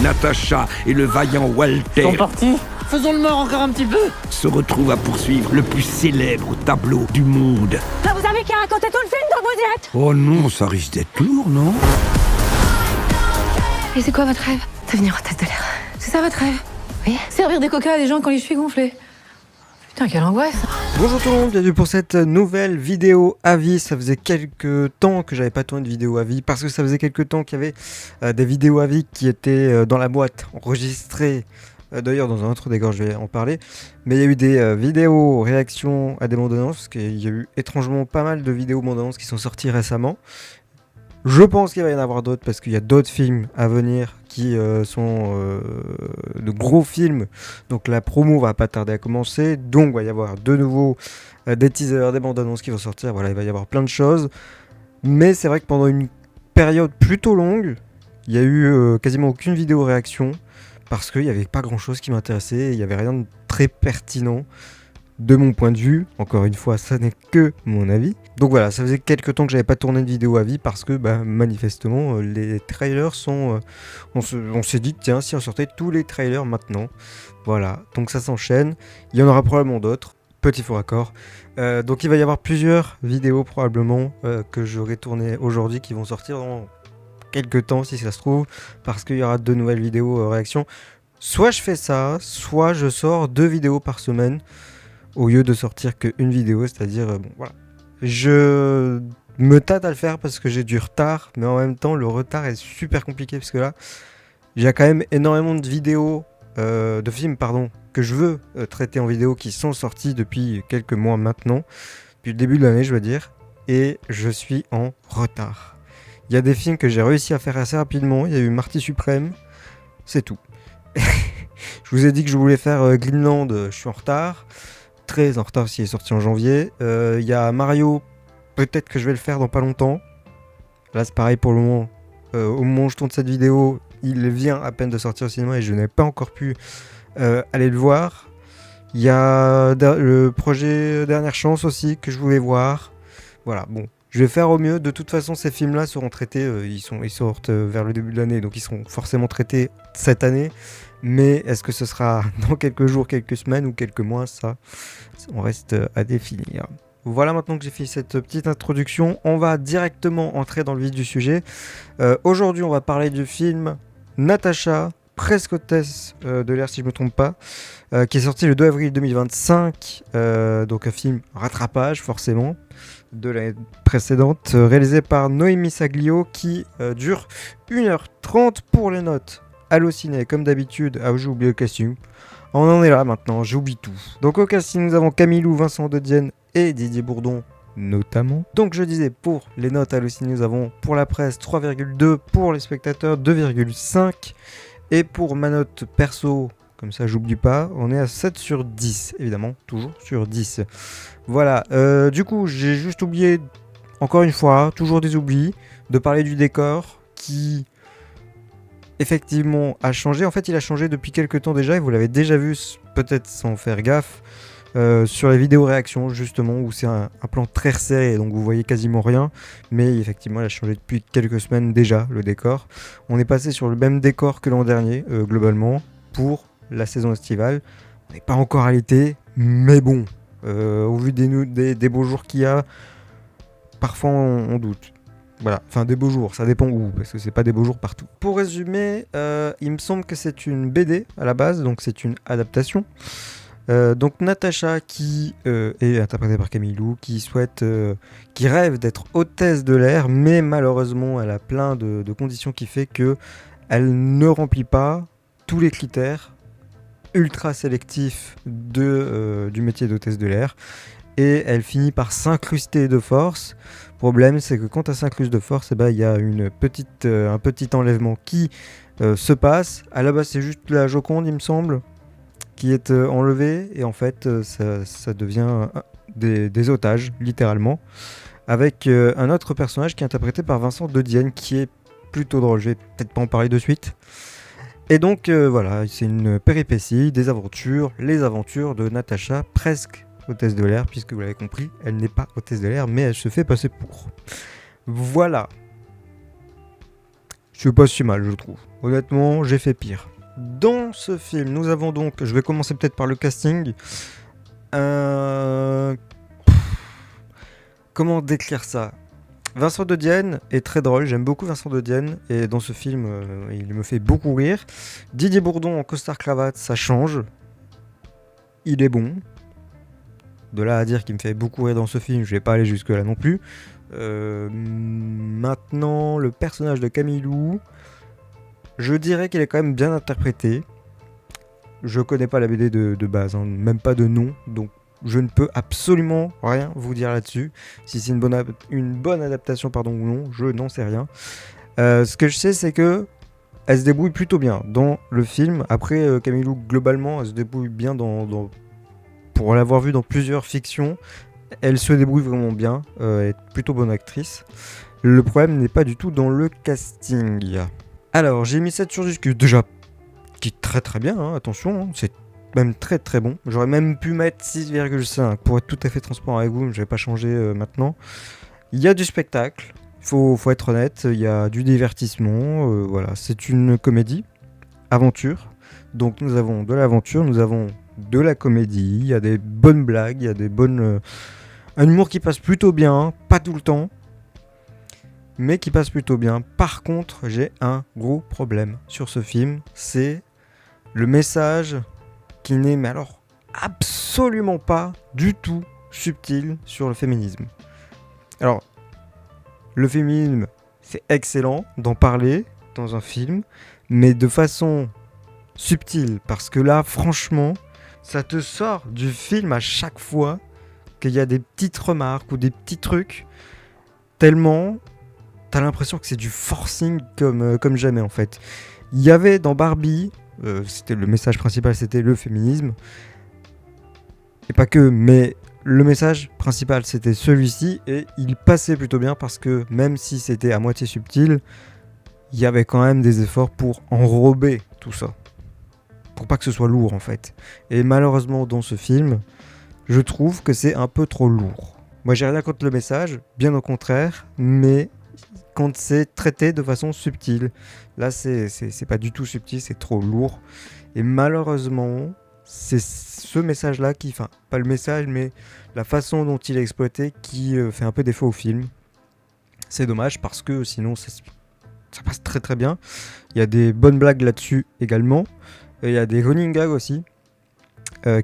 Natacha et le vaillant Walter Ils sont partis. Faisons le mort encore un petit peu. se retrouvent à poursuivre le plus célèbre tableau du monde. Là, vous avez qu'à raconter tout le film dans vos diètes. Oh non, ça risque d'être lourd, non? Et c'est quoi votre rêve? Devenir hôtesse de l'air. C'est ça votre rêve? Oui. Servir des coca à des gens quand les chevilles gonflées. Putain, quelle angoisse. Bonjour tout le monde, bienvenue pour cette nouvelle vidéo avis. Ça faisait quelques temps que j'avais pas tourné de vidéo avis parce que ça faisait quelques temps qu'il y avait des vidéos avis qui étaient dans la boîte, enregistrées. D'ailleurs, dans un autre décor, je vais en parler. Mais il y a eu des vidéos réactions à des bandes annonces parce qu'il y a eu étrangement pas mal de vidéos bandes annonces qui sont sorties récemment. Je pense qu'il va y en avoir d'autres parce qu'il y a d'autres films à venir qui sont de gros films. Donc la promo va pas tarder à commencer. Donc il va y avoir de nouveau des teasers, des bandes annonces qui vont sortir. Voilà, il va y avoir plein de choses. Mais c'est vrai que pendant une période plutôt longue, il y a eu quasiment aucune vidéo réaction parce qu'il n'y avait pas grand chose qui m'intéressait. Il n'y avait rien de très pertinent. De mon point de vue, encore une fois, ça n'est que mon avis. Donc voilà, ça faisait quelques temps que j'avais pas tourné de vidéo avis parce que manifestement les trailers sont... on s'est dit, tiens, si on sortait tous les trailers maintenant. Voilà, donc ça s'enchaîne. Il y en aura probablement d'autres. Petit faux raccord. Donc il va y avoir plusieurs vidéos probablement que j'aurai tournées aujourd'hui qui vont sortir dans quelques temps si ça se trouve. Parce qu'il y aura de nouvelles vidéos réactions. Soit je fais ça, soit je sors 2 vidéos par semaine. Au lieu de sortir qu'une vidéo, c'est-à-dire, voilà. Je me tâte à le faire parce que j'ai du retard, mais en même temps, le retard est super compliqué parce que là, j'ai quand même énormément de vidéos, de films, que je veux traiter en vidéo qui sont sortis depuis quelques mois maintenant, depuis le début de l'année, je veux dire, et je suis en retard. Il y a des films que j'ai réussi à faire assez rapidement, il y a eu Marty Suprême, c'est tout. Je vous ai dit que je voulais faire Greenland, je suis en retard. Très en retard s'il est sorti en janvier. Il y a Mario, peut-être que je vais le faire dans pas longtemps. Là c'est pareil pour le moment. Au moment où je tourne cette vidéo, il vient à peine de sortir au cinéma et je n'ai pas encore pu aller le voir. Il y a le projet Dernière Chance aussi que je voulais voir. Voilà, bon, je vais faire au mieux. De toute façon, ces films-là seront traités, ils sortent vers le début de l'année, donc ils seront forcément traités cette année. Mais est-ce que ce sera dans quelques jours, quelques semaines ou quelques mois, ça, on reste à définir. Voilà, maintenant que j'ai fait cette petite introduction, on va directement entrer dans le vif du sujet. Aujourd'hui, on va parler du film Natacha, presque hôtesse de l'air si je ne me trompe pas, qui est sorti le 2 avril 2025, donc un film rattrapage forcément de l'année précédente, réalisé par Noémie Saglio, qui dure 1h30 pour les notes. Allociné, comme d'habitude. Ah, j'ai oublié le casting. On en est là maintenant, j'oublie tout. Donc au casting, nous avons Camilou, Vincent De Dienne et Didier Bourdon notamment. Donc je disais, pour les notes Allociné, nous avons pour la presse 3,2, pour les spectateurs 2,5, et pour ma note perso, comme ça j'oublie pas, on est à 7 sur 10, évidemment, toujours sur 10. Voilà, du coup j'ai juste oublié, encore une fois, toujours des oublis, de parler du décor qui... effectivement a changé. En fait il a changé depuis quelques temps déjà et vous l'avez déjà vu peut-être sans faire gaffe sur les vidéos réactions justement où c'est un plan très resserré donc vous voyez quasiment rien, mais effectivement il a changé depuis quelques semaines déjà le décor. On est passé sur le même décor que l'an dernier globalement pour la saison estivale. On n'est pas encore à l'été mais bon au vu des beaux jours qu'il y a, parfois on doute. Voilà, enfin des beaux jours, ça dépend où, parce que c'est pas des beaux jours partout. Pour résumer, il me semble que c'est une BD à la base, donc c'est une adaptation. Donc Natacha qui est interprétée par Camilou, qui rêve d'être hôtesse de l'air, mais malheureusement elle a plein de conditions qui fait que elle ne remplit pas tous les critères ultra sélectifs du métier d'hôtesse de l'air. Et elle finit par s'incruster de force. Problème, c'est que quand elle s'incruste de force, il y a un petit enlèvement qui se passe. À la base, c'est juste la Joconde, il me semble, qui est enlevée. Et en fait, ça devient des otages, littéralement. Avec un autre personnage qui est interprété par Vincent De Dienne, qui est plutôt drôle. Je vais peut-être pas en parler de suite. Et donc, voilà, c'est une péripétie, des aventures, les aventures de Natacha, presque hôtesse de l'air, puisque vous l'avez compris, elle n'est pas hôtesse de l'air, mais elle se fait passer pour. Voilà. c'est pas si mal, je trouve. Honnêtement, j'ai fait pire. Dans ce film, nous avons donc, je vais commencer peut-être par le casting. Comment décrire ça? Vincent de Dienne est très drôle, j'aime beaucoup Vincent de Dienne, et dans ce film, il me fait beaucoup rire. Didier Bourdon en costard-cravate, ça change. Il est bon. De là à dire qu'il me fait beaucoup rire dans ce film, je vais pas aller jusque-là non plus. Maintenant, le personnage de Camille Lou, je dirais qu'il est quand même bien interprété. Je connais pas la BD de base, hein, même pas de nom, donc je ne peux absolument rien vous dire là-dessus. Si c'est une bonne adaptation ou non, je n'en sais rien. Ce que je sais, c'est que elle se débrouille plutôt bien dans le film. Après, Camille Lou, globalement, elle se débrouille bien pour l'avoir vue dans plusieurs fictions. Elle se débrouille vraiment bien, elle est plutôt bonne actrice. Le problème n'est pas du tout dans le casting. Alors, j'ai mis 7 sur 10, déjà, qui est très très bien, hein, attention, hein, c'est même très très bon. J'aurais même pu mettre 6,5 pour être tout à fait transparent avec vous, mais je vais pas changer maintenant. Il y a du spectacle, faut être honnête, il y a du divertissement, voilà, c'est une comédie, aventure. Donc nous avons de l'aventure, nous avons de la comédie, il y a des bonnes blagues, il y a un humour qui passe plutôt bien, pas tout le temps, mais qui passe plutôt bien. Par contre, j'ai un gros problème sur ce film, c'est le message qui n'est mais alors absolument pas du tout subtil sur le féminisme. Alors, le féminisme, c'est excellent d'en parler dans un film, mais de façon subtile, parce que là, franchement, ça te sort du film à chaque fois qu'il y a des petites remarques ou des petits trucs, tellement t'as l'impression que c'est du forcing comme jamais en fait. Il y avait dans Barbie, c'était le message principal, c'était le féminisme, et pas que, mais le message principal c'était celui-ci, et il passait plutôt bien parce que même si c'était à moitié subtil, il y avait quand même des efforts pour enrober tout ça, pour pas que ce soit lourd en fait. Et malheureusement dans ce film, je trouve que c'est un peu trop lourd. Moi j'ai rien contre le message, bien au contraire, mais quand c'est traité de façon subtile, là c'est pas du tout subtil, c'est trop lourd. Et malheureusement, c'est ce message-là qui, enfin pas le message, mais la façon dont il est exploité qui fait un peu défaut au film. C'est dommage parce que sinon ça passe très très bien. Il y a des bonnes blagues là-dessus également. Et il y a des running gags aussi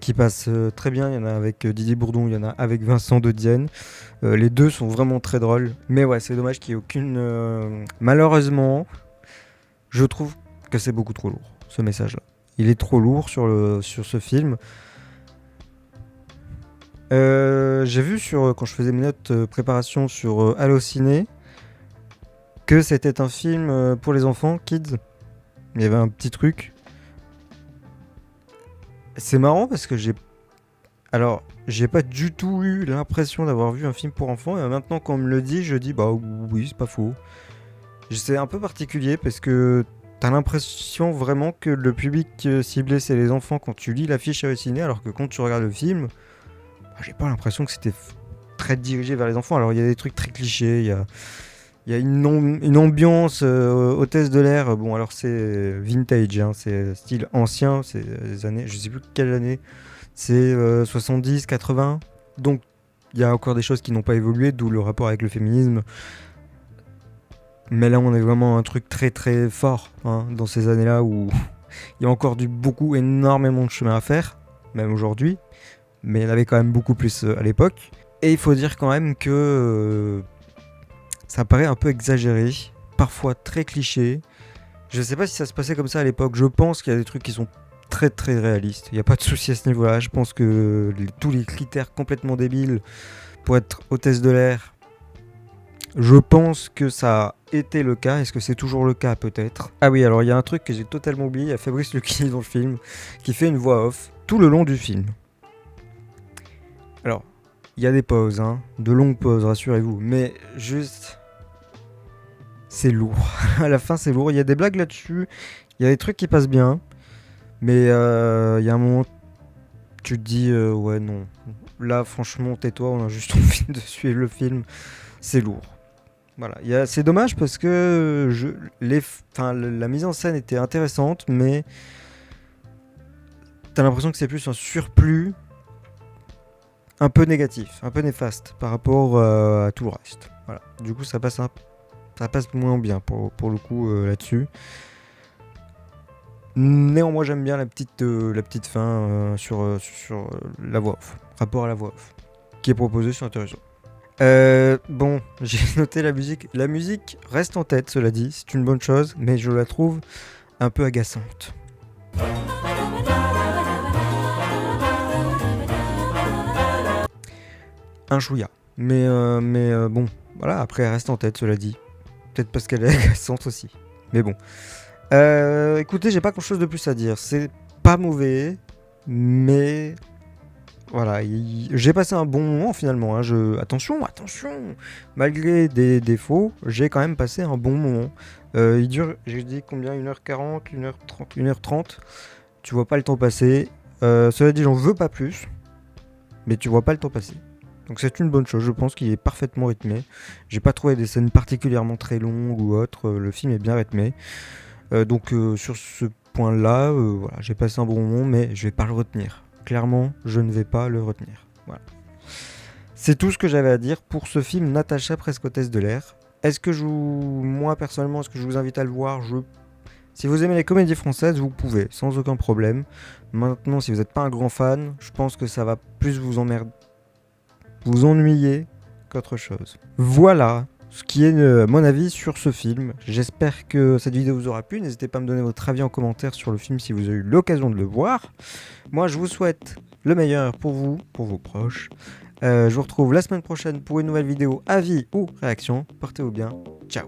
qui passent très bien. Il y en a avec Didier Bourdon, il y en a avec Vincent de Dienne. Les deux sont vraiment très drôles. Mais ouais, c'est dommage qu'il n'y ait aucune... Malheureusement, je trouve que c'est beaucoup trop lourd, ce message-là. Il est trop lourd sur ce film. J'ai vu quand je faisais mes notes préparation sur Allociné que c'était un film pour les enfants, kids. Il y avait un petit truc. C'est marrant parce que j'ai pas du tout eu l'impression d'avoir vu un film pour enfants, et maintenant qu'on me le dit, je dis bah oui, c'est pas faux. C'est un peu particulier parce que t'as l'impression vraiment que le public ciblé c'est les enfants quand tu lis l'affiche à ciné, alors que quand tu regardes le film, j'ai pas l'impression que c'était très dirigé vers les enfants. Alors il y a des trucs très clichés, il y a une ambiance hôtesse de l'air. Bon, alors c'est vintage, hein, c'est style ancien, c'est des années, je sais plus quelle année, c'est 70, 80. Donc il y a encore des choses qui n'ont pas évolué, d'où le rapport avec le féminisme. Mais là, on est vraiment un truc très très fort, hein, dans ces années-là où il y a encore énormément de chemin à faire, même aujourd'hui. Mais il y en avait quand même beaucoup plus à l'époque. Et il faut dire quand même que ça paraît un peu exagéré, parfois très cliché. Je sais pas si ça se passait comme ça à l'époque. Je pense qu'il y a des trucs qui sont très très réalistes. Il n'y a pas de souci à ce niveau-là. Je pense que tous les critères complètement débiles pour être hôtesse de l'air, je pense que ça a été le cas. Est-ce que c'est toujours le cas peut-être? Ah oui, alors il y a un truc que j'ai totalement oublié. Il y a Fabrice Lucchini dans le film qui fait une voix off tout le long du film. Alors, il y a des pauses, hein, de longues pauses, rassurez-vous. Mais juste... c'est lourd. À la fin, c'est lourd. Il y a des blagues là-dessus. Il y a des trucs qui passent bien. Mais il y a un moment, tu te dis, ouais, non. Là, franchement, tais-toi, on a juste envie de suivre le film. C'est lourd. Voilà, c'est dommage parce que la mise en scène était intéressante, mais t'as l'impression que c'est plus un surplus un peu négatif, un peu néfaste par rapport à tout le reste. Voilà. Du coup, ça passe moins bien pour le coup là-dessus. Néanmoins, j'aime bien la petite fin sur la voix off, rapport à la voix off, qui est proposée, c'est intéressant. Bon, j'ai noté la musique. La musique reste en tête, cela dit, c'est une bonne chose, mais je la trouve un peu agaçante. Un chouïa. Mais bon, voilà, après elle reste en tête, cela dit. Peut-être parce qu'elle est agaçante aussi. Mais bon. Écoutez, j'ai pas grand chose de plus à dire. C'est pas mauvais, mais voilà, j'ai passé un bon moment finalement. Hein. Attention, malgré des défauts, j'ai quand même passé un bon moment. Il dure, j'ai dit combien, 1h40, 1h30. Tu vois pas le temps passer. Cela dit, j'en veux pas plus, mais tu vois pas le temps passer. Donc c'est une bonne chose, je pense qu'il est parfaitement rythmé. J'ai pas trouvé des scènes particulièrement très longues ou autres, le film est bien rythmé. Donc sur ce point-là, voilà, j'ai passé un bon moment, mais je vais pas le retenir. Clairement, je ne vais pas le retenir. Voilà. C'est tout ce que j'avais à dire pour ce film Natacha, presque hôtesse de l'air. Moi personnellement, est-ce que je vous invite à le voir? Si vous aimez les comédies françaises, vous pouvez, sans aucun problème. Maintenant, si vous n'êtes pas un grand fan, je pense que ça va plus vous ennuyer qu'autre chose. Voilà ce qui est mon avis sur ce film. J'espère que cette vidéo vous aura plu. N'hésitez pas à me donner votre avis en commentaire sur le film si vous avez eu l'occasion de le voir. Moi, je vous souhaite le meilleur pour vous, pour vos proches. Je vous retrouve la semaine prochaine pour une nouvelle vidéo, avis ou réaction. Portez-vous bien. Ciao.